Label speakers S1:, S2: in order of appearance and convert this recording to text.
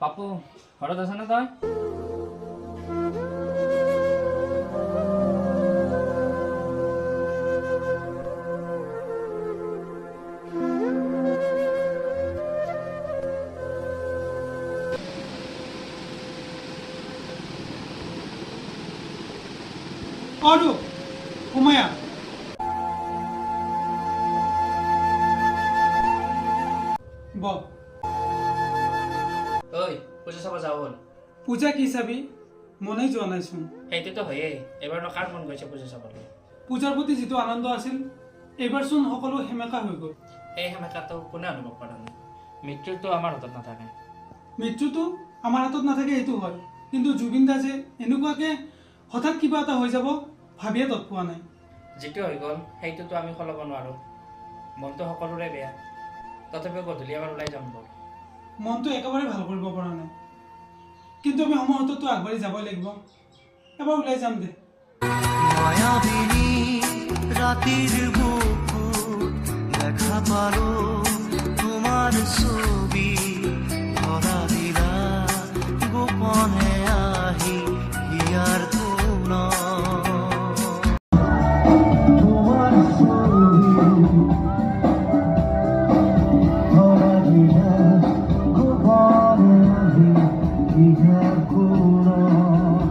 S1: পাপু ঘৰত আছ না তই?
S2: আৰু সোমায়া ব
S1: ঐ পূজা চাব যাওঁ হ'ল।
S2: পূজা কি চাবি মনেই যোৱা নাইচোন।
S1: সেইটোতো হয়েই, এইবাৰনো কাৰ মন গৈছে পূজা চাবলৈ?
S2: পূজাৰ প্ৰতি যিটো আনন্দ আছিল এইবাৰচোন সকলো সেমেকা হৈ গ'ল।
S1: এই সেমেকাটো কোনে অনুভৱ কৰা নাই? মৃত্যুটো আমাৰ হাতত নাথাকে।
S2: মৃত্যুটো আমাৰ হাতত নাথাকে এইটো হয়, কিন্তু জুবিন দা যে এনেকুৱাকে হঠাৎ কিবা এটা হৈ যাব ভাবিয়ে তৎ পোৱা নাই।
S1: যিটো হৈ গ'ল সেইটোতো আমি সলাব নোৱাৰোঁ। মনটো সকলোৰে বেয়া, তথাপিও গধূলি এবাৰ ওলাই যাম ব'ল।
S2: মনটো একেবাৰে ভাল কৰিব পৰা নাই, কিন্তু আমি সময়ততো আগবাঢ়ি যাবই লাগিব। এবাৰ ওলাই যাম দে।
S3: মায়াবিনী ৰাতিৰ